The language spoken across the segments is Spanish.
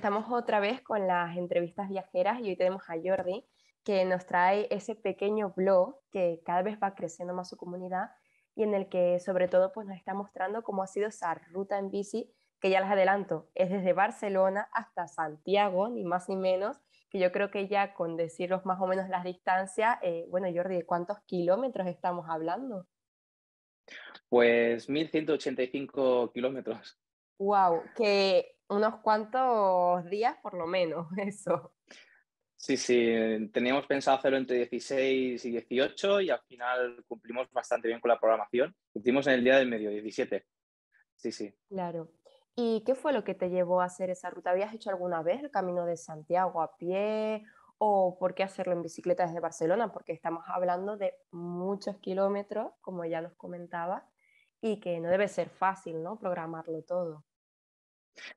estamos otra vez con las entrevistas viajeras y hoy tenemos a Jordi, que nos trae ese pequeño blog que cada vez va creciendo más su comunidad y en el que sobre todo pues nos está mostrando cómo ha sido esa ruta en bici, que ya les adelanto, es desde Barcelona hasta Santiago, ni más ni menos, que yo creo que ya con deciros más o menos las distancias, bueno Jordi, ¿de cuántos kilómetros estamos hablando? Pues 1185 kilómetros. Wow, que unos cuantos días por lo menos, eso. Sí, sí, teníamos pensado hacerlo entre 16 y 18 y al final cumplimos bastante bien con la programación. Lo hicimos en el día del medio, 17. Sí, sí. Claro. ¿Y qué fue lo que te llevó a hacer esa ruta? ¿Habías hecho alguna vez el Camino de Santiago a pie o por qué hacerlo en bicicleta desde Barcelona? Porque estamos hablando de muchos kilómetros, como ya nos comentaba, y que no debe ser fácil, ¿no? Programarlo todo.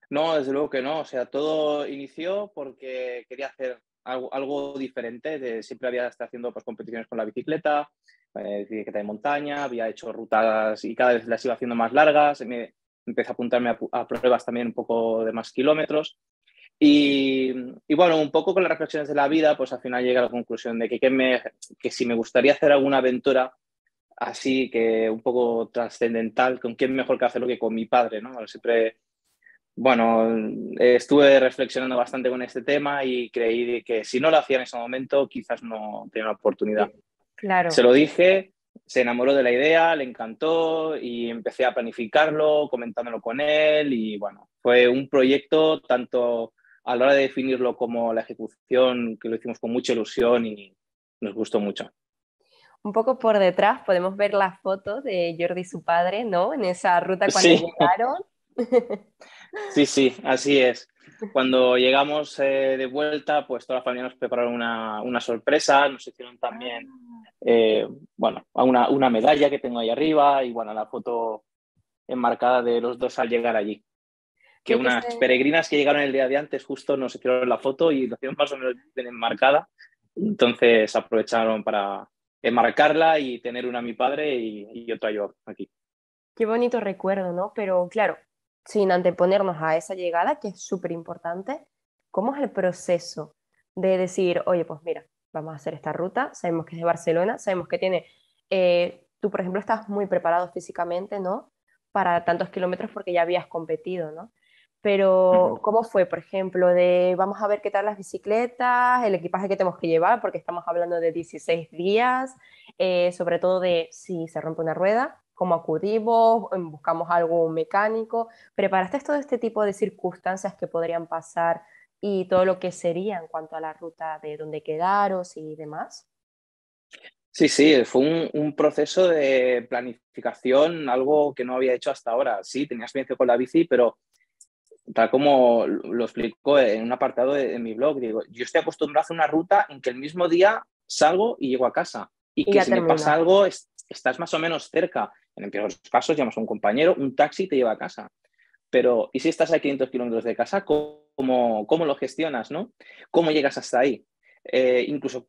No, desde luego que no. O sea, todo inició porque quería hacer algo diferente. Siempre había estado haciendo pues, competiciones con la bicicleta, bicicleta de montaña, había hecho rutas y cada vez las iba haciendo más largas. Empecé a apuntarme a pruebas también un poco de más kilómetros. Y, y, bueno, un poco con las reflexiones de la vida, pues al final llegué a la conclusión de que si me gustaría hacer alguna aventura así, que un poco trascendental, con quién mejor que hacerlo que con mi padre, ¿no? Siempre, bueno, estuve reflexionando bastante con este tema y creí que si no lo hacía en ese momento, quizás no tenía una oportunidad. Se Claro. lo dije, se enamoró de la idea, le encantó y empecé a planificarlo, comentándolo con él y bueno, fue un proyecto tanto a la hora de definirlo como la ejecución, que lo hicimos con mucha ilusión y nos gustó mucho. Un poco por detrás podemos ver las fotos de Jordi y su padre, ¿no? En esa ruta cuando Sí, llegaron. sí, sí, así es. Cuando llegamos de vuelta, pues toda la familia nos prepararon una sorpresa, nos hicieron también, Ah, eh, bueno, una medalla que tengo ahí arriba y bueno, la foto enmarcada de los dos al llegar allí. Que tiene que unas ser. peregrinas que llegaron el día de antes justo nos hicieron la foto y lo hicieron más o menos bien enmarcada. Entonces aprovecharon para enmarcarla y tener una a mi padre y otra yo aquí. Qué bonito recuerdo, ¿no? Pero claro, sin anteponernos a esa llegada, que es súper importante, ¿cómo es el proceso de decir, oye, pues mira, vamos a hacer esta ruta, sabemos que es de Barcelona, sabemos que tiene, tú por ejemplo estás muy preparado físicamente, ¿no? Para tantos kilómetros porque ya habías competido, ¿no? Pero, ¿cómo fue, por ejemplo, de vamos a ver qué tal las bicicletas, el equipaje que tenemos que llevar, porque estamos hablando de 16 días, sobre todo de si se rompe una rueda, cómo acudimos, buscamos algún mecánico. ¿Preparaste todo este tipo de circunstancias que podrían pasar y todo lo que sería en cuanto a la ruta de dónde quedaros y demás? Sí, sí, fue un proceso de planificación, algo que no había hecho hasta ahora. Sí, tenía experiencia con la bici, pero tal como lo explico en un apartado de mi blog, digo, yo estoy acostumbrado a hacer una ruta en que el mismo día salgo y llego a casa y Y que ya si me pasa termina. algo estás más o menos cerca. En el peor de los casos llamas a un compañero, un taxi te lleva a casa. Pero, ¿y si estás a 500 kilómetros de casa? ¿Cómo lo gestionas, no? ¿Cómo llegas hasta ahí? Incluso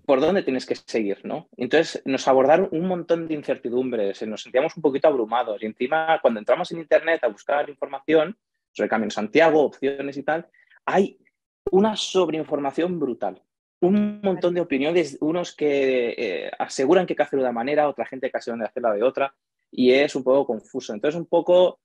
por dónde tienes que seguir, ¿no? Entonces nos abordaron un montón de incertidumbres, nos sentíamos un poquito abrumados y encima cuando entramos en internet a buscar información sobre Camino Santiago, opciones y tal, hay una sobreinformación brutal. Un montón Claro. de opiniones, unos que aseguran que hay que hacerlo de una manera, otra gente que aseguran de hacerlo de otra, y es un poco confuso. Entonces, un poco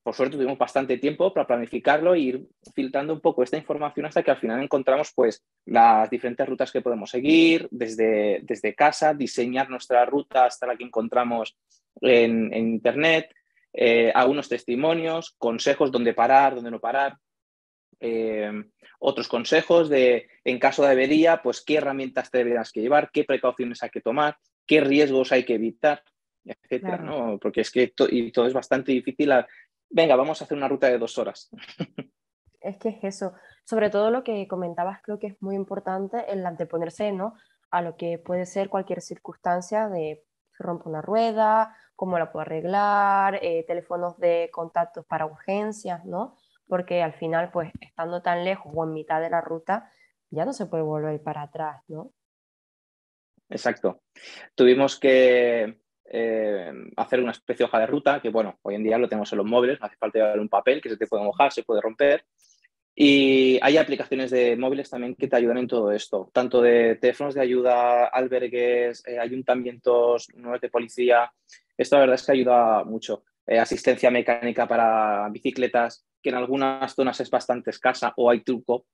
por suerte tuvimos bastante tiempo para planificarlo e ir filtrando un poco esta información hasta que al final encontramos pues las diferentes rutas que podemos seguir desde casa, diseñar nuestra ruta hasta la que encontramos en internet, algunos testimonios, consejos dónde parar, dónde no parar, eh, otros consejos de en caso de avería, pues qué herramientas te deberías que llevar, qué precauciones hay que tomar, qué riesgos hay que evitar, etcétera, Claro. ¿no? Porque es que y todo es bastante difícil. Venga, vamos a hacer una ruta de 2 horas. Es que es eso. Sobre todo lo que comentabas, creo que es muy importante el anteponerse, ¿no? A lo que puede ser cualquier circunstancia de se rompe una rueda, cómo la puedo arreglar, teléfonos de contactos para urgencias, ¿no? Porque al final, pues, estando tan lejos o en mitad de la ruta, ya no se puede volver para atrás, ¿no? Exacto. Tuvimos que hacer una especie de hoja de ruta, que bueno, hoy en día lo tenemos en los móviles, no hace falta llevar un papel que se te puede mojar, se puede romper. Y hay aplicaciones de móviles también que te ayudan en todo esto, tanto de teléfonos de ayuda, albergues, ayuntamientos, números de policía. Esto la verdad es que ayuda mucho. Asistencia mecánica para bicicletas, que en algunas zonas es bastante escasa o hay truco,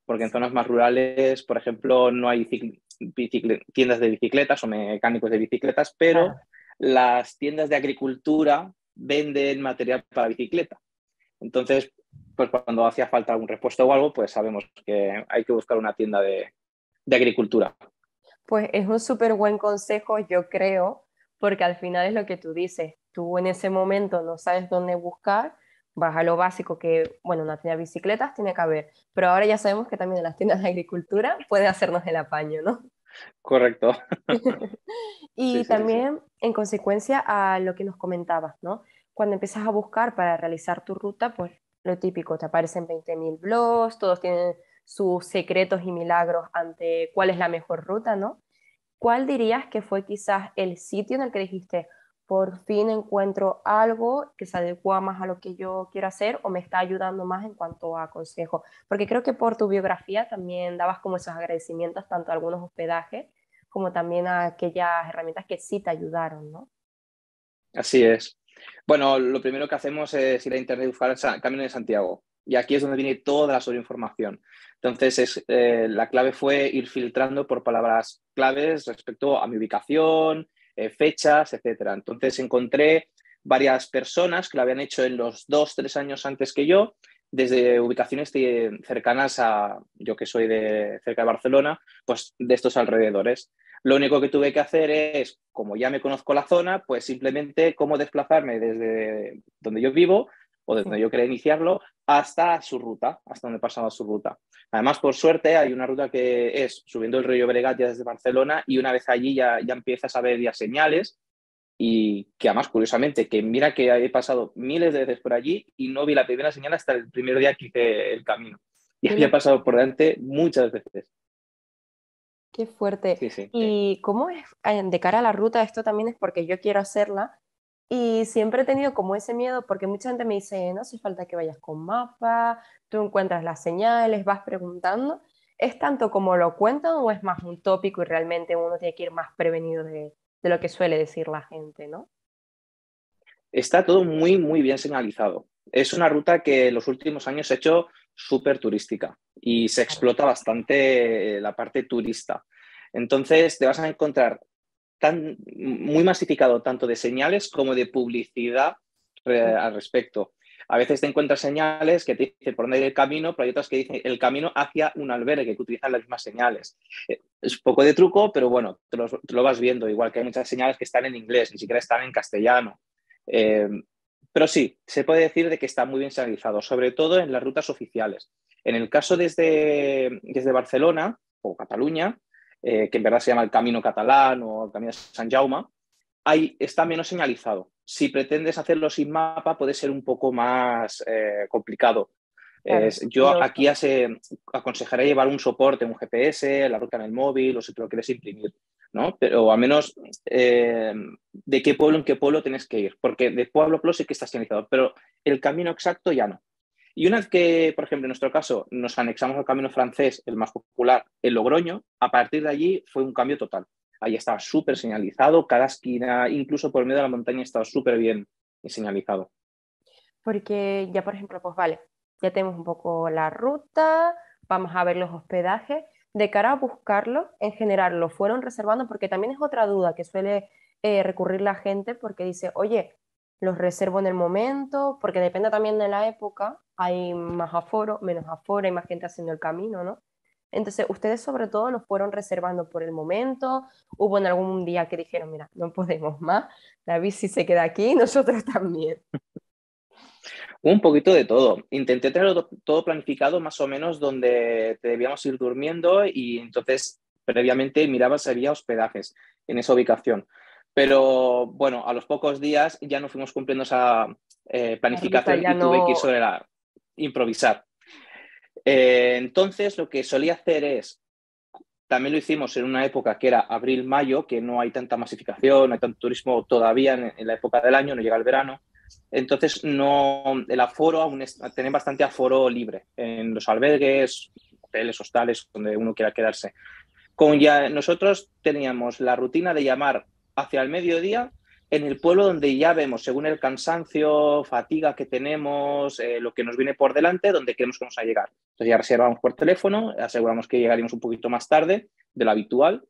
porque en zonas más rurales, por ejemplo, no hay tiendas de bicicletas o mecánicos de bicicletas, pero Claro. las tiendas de agricultura venden material para bicicleta. Entonces, pues cuando hacía falta algún repuesto o algo, pues sabemos que hay que buscar una tienda de agricultura. Pues es un súper buen consejo, yo creo, porque al final es lo que tú dices. Tú en ese momento no sabes dónde buscar, vas a lo básico que, bueno, una tienda de bicicletas tiene que haber, pero ahora ya sabemos que también en las tiendas de agricultura puede hacernos el apaño, ¿no? Correcto. Sí, Y sí, sí, sí. también en consecuencia a lo que nos comentabas, ¿no? Cuando empiezas a buscar para realizar tu ruta, pues lo típico, te aparecen 20.000 blogs, todos tienen sus secretos y milagros ante cuál es la mejor ruta, ¿no? ¿Cuál dirías que fue quizás el sitio en el que dijiste, por fin encuentro algo que se adecua más a lo que yo quiero hacer o me está ayudando más en cuanto a consejo? Porque creo que por tu biografía también dabas como esos agradecimientos tanto a algunos hospedajes como también a aquellas herramientas que sí te ayudaron, ¿no? Así es. Bueno, lo primero que hacemos es ir a internet y buscar el Camino de Santiago. Y aquí es donde viene toda la sobreinformación. Entonces, la clave fue ir filtrando por palabras claves respecto a mi ubicación, fechas, etcétera. Entonces, encontré varias personas que lo habían hecho en los 2, 3 años antes que yo, desde ubicaciones cercanas a, yo que soy de cerca de Barcelona, pues de estos alrededores. Lo único que tuve que hacer es, como ya me conozco la zona, pues simplemente cómo desplazarme desde donde yo vivo o de donde Sí. yo quería iniciarlo hasta su ruta, hasta donde pasaba su ruta. Además, por suerte, hay una ruta que es subiendo el río Bregat ya desde Barcelona y una vez allí ya empiezas a ver ya señales y que además, curiosamente, que mira que he pasado miles de veces por allí y no vi la primera señal hasta el primer día que hice el camino. Y había Qué, pasado por delante muchas veces. qué fuerte. Sí, sí. ¿Y cómo es de cara a la ruta? Esto también es porque yo quiero hacerla y siempre he tenido como ese miedo porque mucha gente me dice, no hace falta que vayas con mapa, tú encuentras las señales, vas preguntando. ¿Es tanto como lo cuentan o es más un tópico y realmente uno tiene que ir más prevenido de lo que suele decir la gente, ¿no? Está todo muy, muy bien señalizado. Es una ruta que en los últimos años se ha hecho súper turística y se Claro. explota bastante la parte turista. Entonces te vas a encontrar muy masificado tanto de señales como de publicidad Mm. al respecto. A veces te encuentras señales que te dicen por dónde ir el camino, pero hay otras que dicen el camino hacia un albergue, que utilizan las mismas señales. Es un poco de truco, pero bueno, te lo vas viendo, igual que hay muchas señales que están en inglés, ni siquiera están en castellano. Eh, pero sí, se puede decir de que está muy bien señalizado, sobre todo en las rutas oficiales. En el caso desde Barcelona o Cataluña, que en verdad se llama el Camino Catalán o el Camino de San Jaume, ahí está menos señalizado. Si pretendes hacerlo sin mapa, puede ser un poco más complicado. Claro, Yo aquí sigiloso. aconsejaría llevar un soporte, un GPS, la ruta en el móvil o si te lo quieres imprimir, ¿no? Pero al menos de qué pueblo en qué pueblo tienes que ir, porque de pueblo a pueblo sí que está señalizado, pero el camino exacto ya no. Y una vez que, por ejemplo, en nuestro caso, nos anexamos al camino francés, el más popular, el Logroño, a partir de allí fue un cambio total. Ahí estaba súper señalizado, cada esquina, incluso por medio de la montaña, estaba súper bien señalizado. Porque ya, por ejemplo, pues vale, ya tenemos un poco la ruta, vamos a ver los hospedajes. De cara a buscarlo, en general, ¿lo fueron reservando? Porque también es otra duda que suele recurrir la gente porque dice, oye, los reservo en el momento, porque depende también de la época, hay más aforo, menos aforo, hay más gente haciendo el camino, ¿no? Entonces, ustedes sobre todo los fueron reservando por el momento, hubo en algún día que dijeron, mira, no podemos más, la bici se queda aquí, nosotros también. Un poquito de todo. Intenté tenerlo todo planificado más o menos donde debíamos ir durmiendo y entonces previamente miraba si había hospedajes en esa ubicación. Pero bueno, a los pocos días ya no fuimos cumpliendo esa La ruta planificación ya y tuve que ir no. sobre la improvisar. Entonces lo que solía hacer es, también lo hicimos en una época que era abril-mayo, que no hay tanta masificación, no hay tanto turismo todavía en la época del año, no llega el verano. entonces no, el aforo aún es, tener bastante aforo libre en los albergues, hoteles, hostales, donde uno quiera quedarse. Con ya, nosotros teníamos la rutina de llamar hacia el mediodía en el pueblo donde ya vemos, según el cansancio, fatiga que tenemos, lo que nos viene por delante, donde queremos que vamos a llegar. Entonces ya reservamos por teléfono, aseguramos que llegaríamos un poquito más tarde de lo habitual,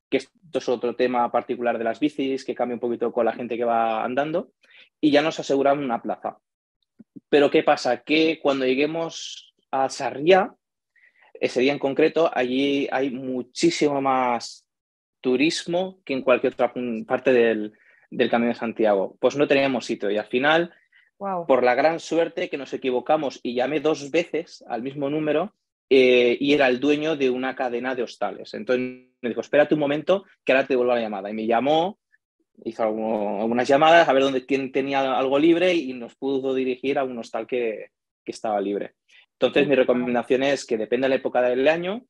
que esto es otro tema particular de las bicis, que cambia un poquito con la gente que va andando, y ya nos aseguramos una plaza. Pero ¿qué pasa? Que cuando lleguemos a Sarriá, ese día en concreto, allí hay muchísimo más turismo que en cualquier otra parte del Camino de Santiago. Pues no teníamos sitio y al final, Wow. por la gran suerte que nos equivocamos y llamé 2 veces al mismo número y era el dueño de una cadena de hostales. Entonces me dijo, espérate un momento que ahora te devuelvo la llamada. Y me llamó, hizo algunas llamadas a ver dónde quién tenía algo libre y nos pudo dirigir a un hostal que estaba libre. Entonces, mi recomendación es que depende de la época del año.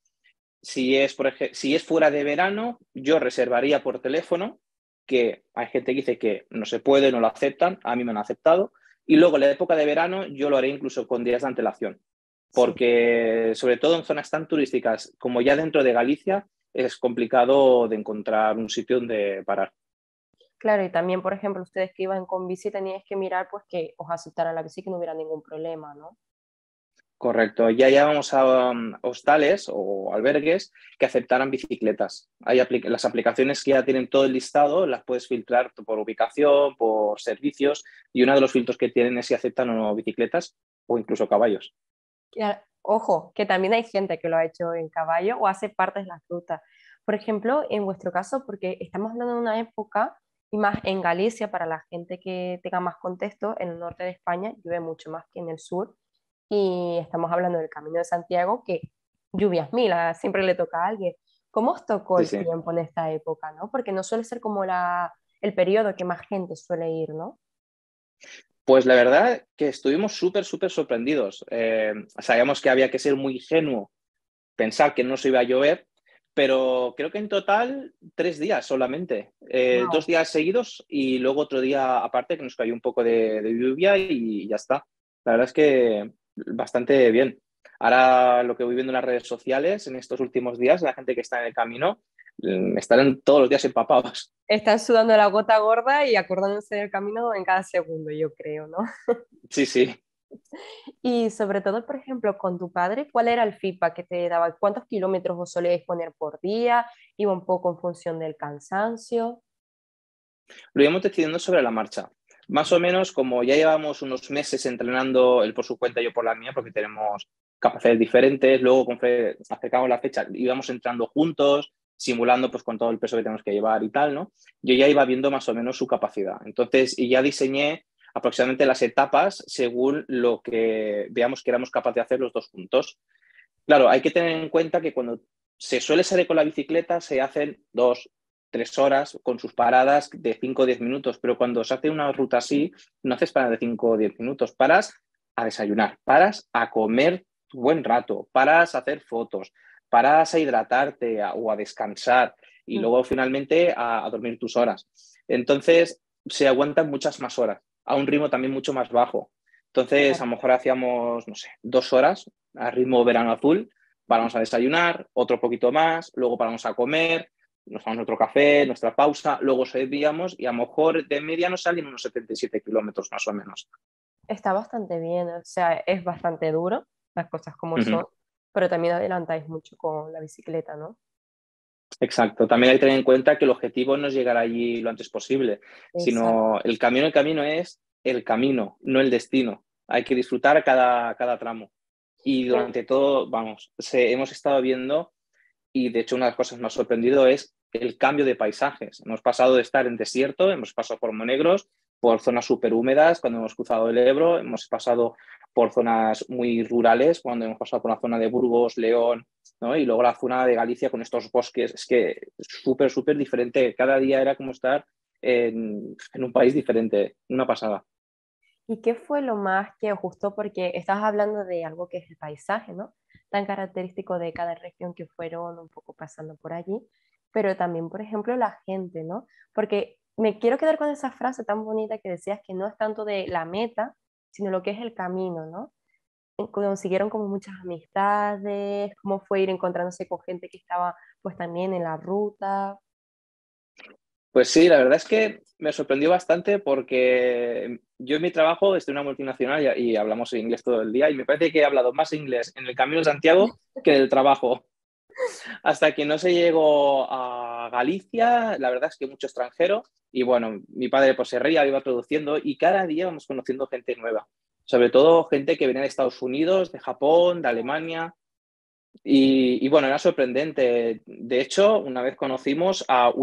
Si es, si es fuera de verano, yo reservaría por teléfono, que hay gente que dice que no se puede, no lo aceptan, a mí me han aceptado. Y luego, en la época de verano, yo lo haré incluso con días de antelación, Sí. porque sobre todo en zonas tan turísticas como ya dentro de Galicia, es complicado de encontrar un sitio donde parar. Claro, y también, por ejemplo, ustedes que iban con bici teníais que mirar pues que os aceptaran la bici, que no hubiera ningún problema, ¿no? Correcto, ya llevamos a hostales o albergues que aceptaran bicicletas. Hay las aplicaciones que ya tienen todo el listado, las puedes filtrar por ubicación, por servicios, y uno de los filtros que tienen es si aceptan o no bicicletas o incluso caballos. Ojo, que también hay gente que lo ha hecho en caballo o hace partes de la ruta. Por ejemplo, en vuestro caso, porque estamos hablando de una época, y más en Galicia, para la gente que tenga más contexto, en el norte de España llueve mucho más que en el sur, y estamos hablando del Camino de Santiago, que lluvias mil, siempre le toca a alguien. ¿Cómo os tocó Sí, el sí. tiempo en esta época, no? Porque no suele ser como el periodo que más gente suele ir, ¿no? Pues la verdad que estuvimos súper sorprendidos. Sabíamos que había que ser muy ingenuo pensar que no se iba a llover, pero creo que en total 3 días solamente. Dos Wow. días seguidos y luego otro día aparte que nos cayó un poco de lluvia y ya está. La verdad es que bastante bien. Ahora lo que voy viendo en las redes sociales en estos últimos días, la gente que está en el camino, estarán todos los días empapados. Están sudando la gota gorda y acordándose del camino en cada segundo, yo creo, ¿no? Sí, sí. Y sobre todo, por ejemplo, con tu padre, ¿cuál era el feedback que te daba? ¿Cuántos kilómetros os solíais poner por día? ¿Iba un poco en función del cansancio? Lo íbamos decidiendo sobre la marcha. Más o menos, como ya llevamos unos meses entrenando, él por su cuenta, yo por la mía, porque tenemos capacidades diferentes, luego conforme acercamos la fecha, íbamos entrando juntos, simulando pues con todo el peso que tenemos que llevar y tal, ¿no? Yo ya iba viendo más o menos su capacidad. Entonces, y ya diseñé aproximadamente las etapas según lo que veamos que éramos capaces de hacer los dos juntos. Claro, hay que tener en cuenta que cuando se suele salir con la bicicleta se hacen 2, 3 horas con sus paradas de 5 o 10 minutos, pero cuando se hace una ruta así, no haces paradas de 5 o 10 minutos, paras a desayunar, paras a comer tu buen rato, paras a hacer fotos, paras a hidratarte o a descansar y Mm. luego finalmente a dormir tus horas. Entonces se aguantan muchas más horas, a un ritmo también mucho más bajo. Entonces, a Claro. lo mejor hacíamos, no sé, 2 horas a ritmo verano azul, paramos a desayunar, otro poquito más, luego paramos a comer, nos tomamos nuestro café, nuestra pausa, luego seguíamos y a lo mejor de media nos salen unos 77 kilómetros más o menos. Está bastante bien, o sea, es bastante duro, las cosas como Uh -huh. son, pero también adelantáis mucho con la bicicleta, ¿no? Exacto. También hay que tener en cuenta que el objetivo no es llegar allí lo antes posible, Exacto. sino el camino es el camino, no el destino. Hay que disfrutar cada tramo. Y Me- durante todo, vamos, hemos estado viendo. Y de hecho, una de las cosas que me ha sorprendido es el cambio de paisajes. Hemos pasado de estar en desierto, hemos pasado por Monegros, por zonas súper húmedas cuando hemos cruzado el Ebro, hemos pasado por zonas muy rurales cuando hemos pasado por la zona de Burgos, León, ¿no? Y luego la zona de Galicia con estos bosques. Es que es súper diferente. Cada día era como estar en un país diferente. Una pasada. ¿Y qué fue lo más que os gustó? Porque estabas hablando de algo que es el paisaje, ¿no? Tan característico de cada región que fueron un poco pasando por allí, pero también, por ejemplo, la gente, ¿no? Porque me quiero quedar con esa frase tan bonita que decías que no es tanto de la meta, sino lo que es el camino, ¿no? Consiguieron como muchas amistades, cómo fue ir encontrándose con gente que estaba pues también en la ruta. Pues sí, la verdad es que me sorprendió bastante porque yo en mi trabajo estoy en una multinacional y hablamos inglés todo el día y me parece que he hablado más inglés en el Camino de Santiago que en el trabajo. Hasta que no se llegó a Galicia, la verdad es que mucho extranjero y bueno, mi padre pues se reía, iba traduciendo y cada día vamos conociendo gente nueva, sobre todo gente que venía de Estados Unidos, de Japón, de Alemania y bueno, era sorprendente. De hecho, una vez conocimos a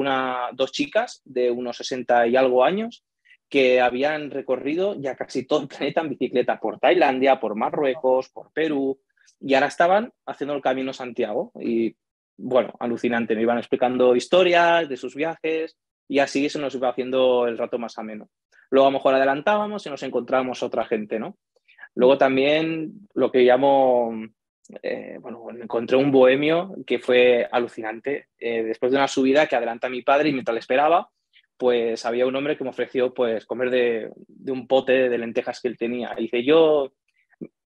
dos chicas de unos 60 y algo años que habían recorrido ya casi todo el planeta en bicicleta, por Tailandia, por Marruecos, por Perú, y ahora estaban haciendo el Camino Santiago. Y bueno, alucinante, me iban explicando historias de sus viajes y así se nos iba haciendo el rato más ameno. Luego a lo mejor adelantábamos y nos encontrábamos otra gente, ¿no? Luego también lo que llamo, bueno, encontré un bohemio que fue alucinante. Después de una subida que adelanta a mi padre y mientras le esperaba, pues había un hombre que me ofreció pues comer de un pote de lentejas que él tenía. Y dice, yo,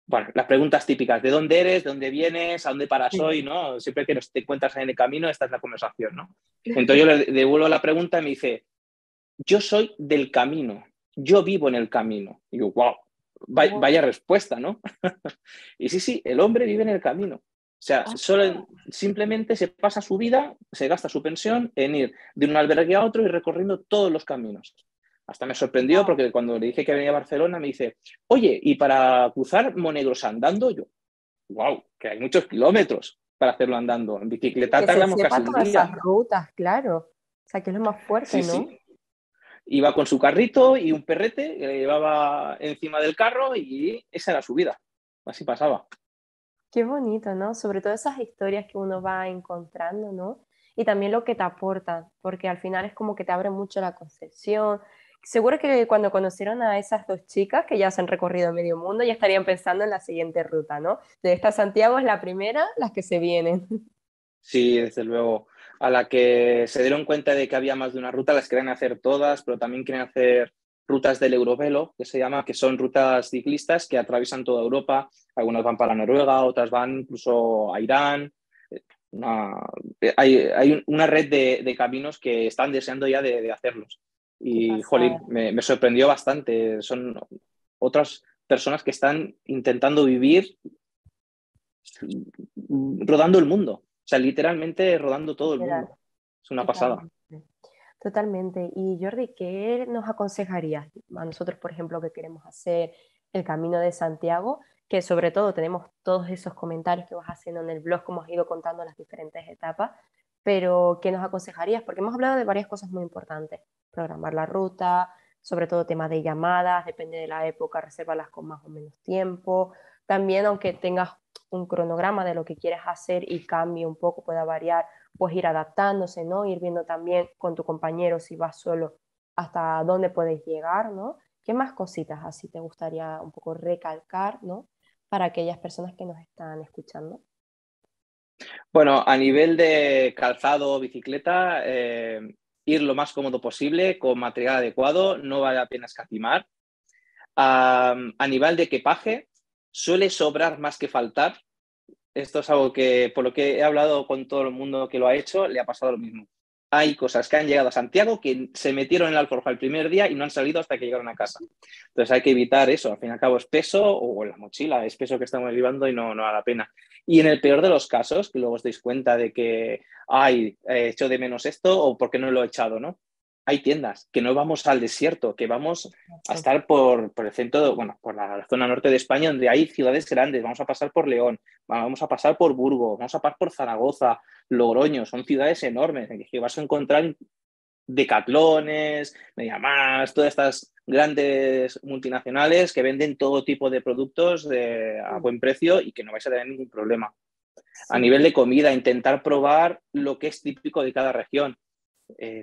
bueno, las preguntas típicas, ¿de dónde eres? ¿De dónde vienes? ¿A dónde paras hoy? ¿No? Siempre que te encuentras en el camino, esta es la conversación, ¿no? Entonces yo le devuelvo la pregunta y me dice, yo soy del camino, yo vivo en el camino. Y yo, wow, vaya Wow. respuesta, ¿no? Y sí, sí, el hombre vive en el camino. O sea, Ah, simplemente se pasa su vida, se gasta su pensión en ir de un albergue a otro y recorriendo todos los caminos. Hasta me sorprendió wow. porque cuando le dije que venía a Barcelona me dice, oye, ¿y para cruzar Monegros andando? Yo, wow, que hay muchos kilómetros para hacerlo andando. En bicicleta Que se tardamos casi sepa el todas esas día. rutas, claro. O sea, que es lo más fuerte, Sí, ¿no? sí. Iba con su carrito y un perrete que le llevaba encima del carro y esa era su vida. Así pasaba. Qué bonito, ¿no? Sobre todo esas historias que uno va encontrando, ¿no? Y también lo que te aportan, porque al final es como que te abre mucho la concepción. Seguro que cuando conocieron a esas dos chicas que ya se han recorrido medio mundo, ya estarían pensando en la siguiente ruta, ¿no? De esta Santiago es la primera, las que se vienen. Sí, desde luego. A la que se dieron cuenta de que había más de una ruta, las querían hacer todas, pero también quieren hacer rutas del Eurovelo, que se llama, que son rutas ciclistas que atraviesan toda Europa. Algunas van para Noruega, otras van incluso a Irán. Una, hay una red de caminos que están deseando ya de hacerlos. Qué Y, pasada. jolín, me sorprendió bastante. Son otras personas que están intentando vivir rodando el mundo. O sea, literalmente rodando todo el Literal, mundo. Es una pasada. totalmente. Totalmente. Y Jordi, ¿qué nos aconsejarías a nosotros, por ejemplo, que queremos hacer el Camino de Santiago? Que sobre todo tenemos todos esos comentarios que vas haciendo en el blog, como has ido contando las diferentes etapas, pero ¿qué nos aconsejarías? Porque hemos hablado de varias cosas muy importantes. Programar la ruta, sobre todo temas de llamadas, depende de la época, resérvalas con más o menos tiempo. También, aunque tengas un cronograma de lo que quieres hacer y cambie un poco, pueda variar, pues ir adaptándose, ¿no? Ir viendo también con tu compañero si vas solo hasta dónde puedes llegar, ¿no? ¿Qué más cositas así te gustaría un poco recalcar, ¿no? Para aquellas personas que nos están escuchando. Bueno, a nivel de calzado o bicicleta, ir lo más cómodo posible, con material adecuado, no vale la pena escatimar. A nivel de equipaje, suele sobrar más que faltar. Esto es algo que, por lo que he hablado con todo el mundo que lo ha hecho, le ha pasado lo mismo. Hay cosas que han llegado a Santiago que se metieron en el Alforja el primer día y no han salido hasta que llegaron a casa. Entonces hay que evitar eso. Al fin y al cabo es peso o en la mochila, es peso que estamos llevando y no vale la pena. Y en el peor de los casos, que luego os dais cuenta de que, ay, he hecho de menos esto o por qué no lo he echado, ¿no? Hay tiendas que no vamos al desierto, que vamos a Exacto. estar por el centro, bueno, por la zona norte de España, donde hay ciudades grandes. Vamos a pasar por León, vamos a pasar por Burgos, vamos a pasar por Zaragoza, Logroño, son ciudades enormes en que vas a encontrar Decatlones, MediaMarkt, todas estas grandes multinacionales que venden todo tipo de productos a Mm, buen precio y que no vais a tener ningún problema. A sí, nivel de comida, intentar probar lo que es típico de cada región.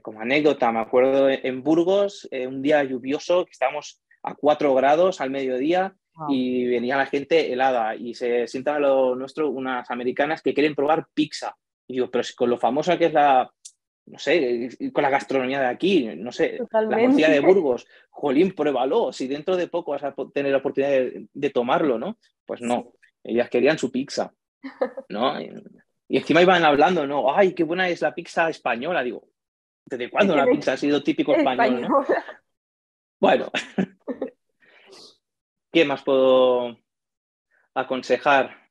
Como anécdota, me acuerdo en Burgos, un día lluvioso, que estábamos a 4 grados al mediodía wow. y venía la gente helada y se sientan a lo nuestro unas americanas que quieren probar pizza. Y digo, pero si con lo famosa que es no sé, con la gastronomía de aquí, no sé, la morcilla de Totalmente. Burgos, jolín, pruébalo, si dentro de poco vas a tener la oportunidad de tomarlo, ¿no? Pues Sí, no, ellas querían su pizza, ¿no? Y encima iban hablando, ¿no? Ay, qué buena es la pizza española. Digo, ¿desde ¿qué cuándo la tiene pizza ha sido típico español, no? español? Bueno, ¿qué más puedo aconsejar?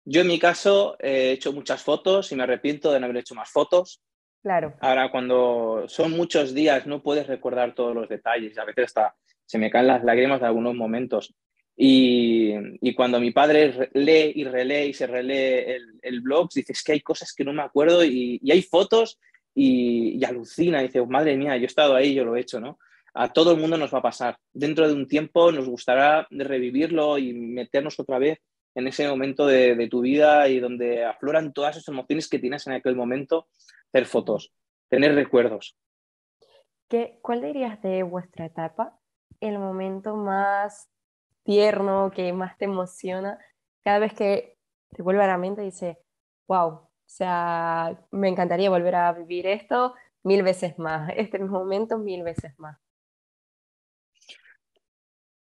Yo en mi caso he hecho muchas fotos y me arrepiento de no haber hecho más fotos. Claro, Ahora, cuando son muchos días, no puedes recordar todos los detalles. A veces hasta se me caen las lágrimas de algunos momentos. Y cuando mi padre lee y relee y se relee el blog, dices que hay cosas que no me acuerdo y hay fotos y alucina. Dice, madre mía, yo he estado ahí, yo lo he hecho, ¿no? A todo el mundo nos va a pasar. Dentro de un tiempo nos gustará revivirlo y meternos otra vez en ese momento de tu vida y donde afloran todas esas emociones que tienes en aquel momento, hacer sí. fotos, tener recuerdos. ¿Cuál dirías de vuestra etapa el momento más tierno, que más te emociona? Cada vez que te vuelve a la mente, dice, wow, o sea, me encantaría volver a vivir esto 1000 veces más, este mismo momento 1000 veces más.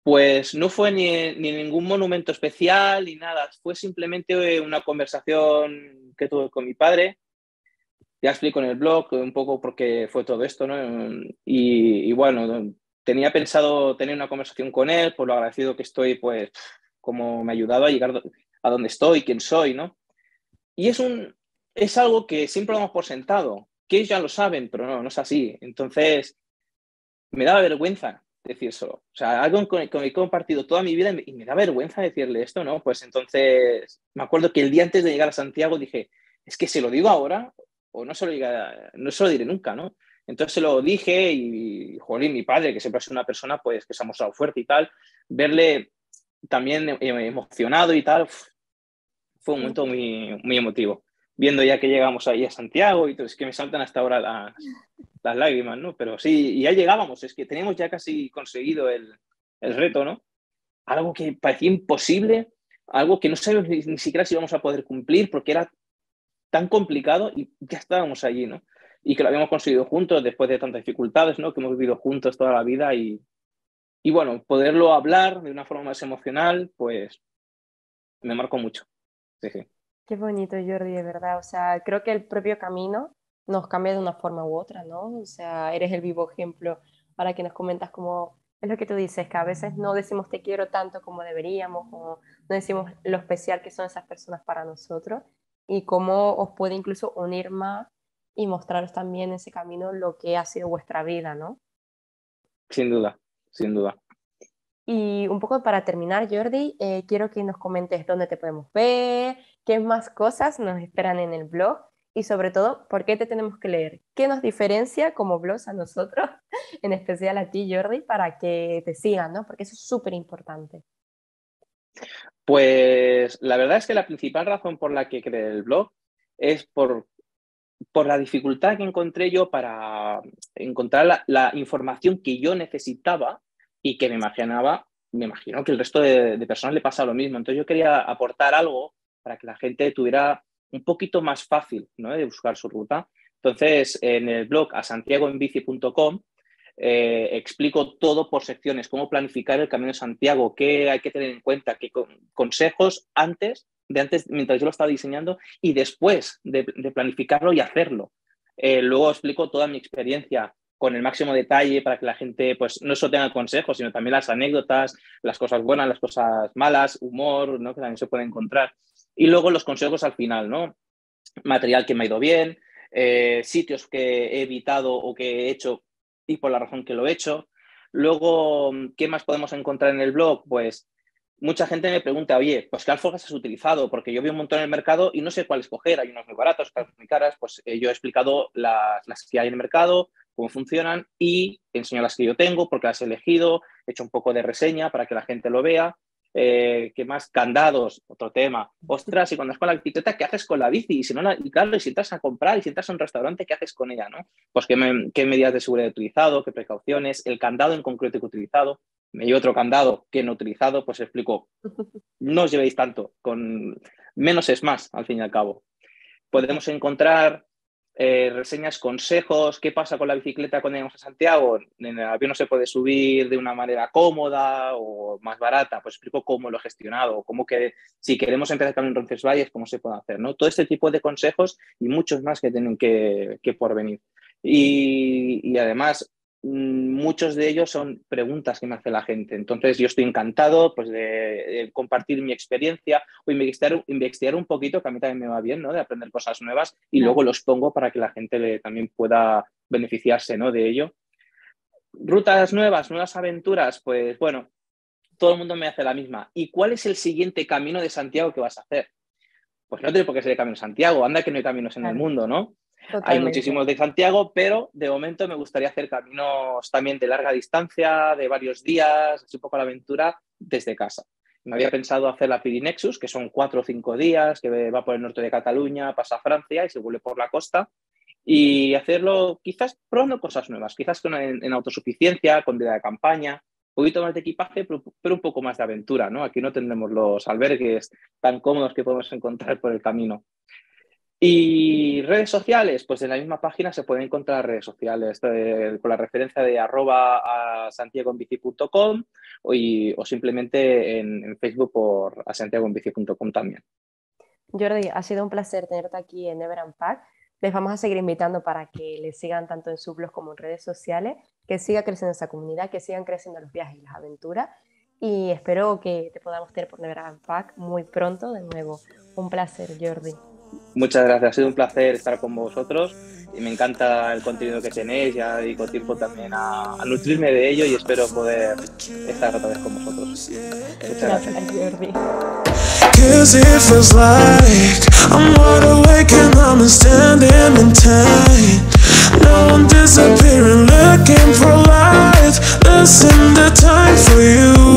Pues no fue ni ningún monumento especial ni nada, fue simplemente una conversación que tuve con mi padre. Ya explico en el blog un poco por qué fue todo esto, ¿no? Y bueno, tenía pensado tener una conversación con él, por lo agradecido que estoy, pues, como me ha ayudado a llegar a donde estoy, quién soy, ¿no? Y es algo que siempre lo damos por sentado, que ellos ya lo saben, pero no, no es así. Entonces, me daba vergüenza decírselo. O sea, algo con el que he compartido toda mi vida y me da vergüenza decirle esto, ¿no? Pues entonces, me acuerdo que el día antes de llegar a Santiago dije, es que se lo digo ahora o no se lo diré nunca, ¿no? Entonces se lo dije y, jolín, mi padre, que siempre ha sido una persona pues que se ha mostrado fuerte y tal, verle también emocionado y tal, fue un momento muy, muy emotivo. Viendo ya que llegamos ahí a Santiago y todo, es que me saltan hasta ahora las lágrimas, ¿no? Pero sí, y ya llegábamos, es que teníamos ya casi conseguido el reto, ¿no? Algo que parecía imposible, algo que no sabíamos ni siquiera si íbamos a poder cumplir porque era tan complicado y ya estábamos allí, ¿no? Y que lo habíamos conseguido juntos después de tantas dificultades, ¿no? Que hemos vivido juntos toda la vida y bueno, poderlo hablar de una forma más emocional, pues me marcó mucho. Sí, sí. Qué bonito, Jordi, de verdad. O sea, creo que el propio camino nos cambia de una forma u otra, ¿no? O sea, eres el vivo ejemplo para que nos comentas cómo es lo que tú dices, que a veces no decimos te quiero tanto como deberíamos, o no decimos lo especial que son esas personas para nosotros, y cómo os puede incluso unir más y mostraros también ese camino lo que ha sido vuestra vida, ¿no? Sin duda, sin duda. Y un poco para terminar, Jordi, quiero que nos comentes dónde te podemos ver, qué más cosas nos esperan en el blog y sobre todo, por qué te tenemos que leer. ¿Qué nos diferencia como blogs a nosotros, en especial a ti, Jordi, para que te sigan, ¿no? Porque eso es súper importante. Pues la verdad es que la principal razón por la que creé el blog es por la dificultad que encontré yo para encontrar la información que yo necesitaba y que me imagino que el resto de personas le pasa lo mismo. Entonces yo quería aportar algo para que la gente tuviera un poquito más fácil, ¿no? De buscar su ruta. Entonces, en el blog asantiagoenbici.com explico todo por secciones, cómo planificar el Camino de Santiago, qué hay que tener en cuenta, qué consejos antes, mientras yo lo estaba diseñando y después de planificarlo y hacerlo. Luego explico toda mi experiencia con el máximo detalle para que la gente pues no solo tenga consejos, sino también las anécdotas, las cosas buenas, las cosas malas, humor, ¿no? Que también se puede encontrar. Y luego los consejos al final, ¿no? Material que me ha ido bien, sitios que he evitado o que he hecho y por la razón que lo he hecho. Luego, ¿qué más podemos encontrar en el blog? Pues mucha gente me pregunta, oye, pues ¿qué alforjas has utilizado? Porque yo veo un montón en el mercado y no sé cuál escoger. Hay unas muy baratas, otras muy caras. Pues yo he explicado las que hay en el mercado, cómo funcionan y enseño las que yo tengo, porque las he elegido, he hecho un poco de reseña para que la gente lo vea. ¿Qué más? Candados, otro tema. Ostras, y cuando vas con la bicicleta, ¿qué haces con la bici? Y si no, y claro, y si entras a comprar y si entras a un restaurante, ¿qué haces con ella? ¿No? Pues qué medidas de seguridad he utilizado, qué precauciones, el candado en concreto que he utilizado. Me llevo otro candado que no he utilizado, pues explico, no os llevéis tanto, con menos es más, al fin y al cabo. Podemos encontrar reseñas, consejos, qué pasa con la bicicleta cuando llegamos a Santiago. En el avión no se puede subir de una manera cómoda o más barata, pues explico cómo lo he gestionado, cómo que si queremos empezar también en Roncesvalles, cómo se puede hacer, ¿no? Todo este tipo de consejos y muchos más que tienen que porvenir. Y además, muchos de ellos son preguntas que me hace la gente. Entonces, yo estoy encantado pues, de compartir mi experiencia o investigar un poquito, que a mí también me va bien, ¿no? De aprender cosas nuevas y luego los pongo para que la gente también pueda beneficiarse, ¿no? De ello. Rutas nuevas, nuevas aventuras, pues bueno, todo el mundo me hace la misma. ¿Y cuál es el siguiente camino de Santiago que vas a hacer? Pues no tiene por qué ser el Camino de Santiago, anda que no hay caminos en el mundo, ¿no? Totalmente. Hay muchísimos de Santiago, pero de momento me gustaría hacer caminos también de larga distancia, de varios días, así un poco la aventura desde casa. Me había pensado hacer la Pirinexus, que son 4 o 5 días, que va por el norte de Cataluña, pasa a Francia y se vuelve por la costa. Y hacerlo quizás probando cosas nuevas, quizás en autosuficiencia, con vida de campaña, un poquito más de equipaje, pero un poco más de aventura, ¿no? Aquí no tendremos los albergues tan cómodos que podemos encontrar por el camino. Y redes sociales, pues en la misma página se pueden encontrar redes sociales con la referencia de @santiagoenbici.com o simplemente en Facebook por santiagoenbici.com también. Jordi, ha sido un placer tenerte aquí en Never Unpack. Les vamos a seguir invitando para que les sigan tanto en su blog como en redes sociales, que siga creciendo esa comunidad, que sigan creciendo los viajes y las aventuras. Y espero que te podamos tener por Never Unpack muy pronto de nuevo. Un placer, Jordi. Muchas gracias, ha sido un placer estar con vosotros y me encanta el contenido que tenéis, ya dedico tiempo también a nutrirme de ello y espero poder estar otra vez con vosotros. Muchas gracias. Jordi. 'Cause it feels like I'm wide awake and I'm standing in time. Now I'm disappearing, looking for life. Listen, the time for you.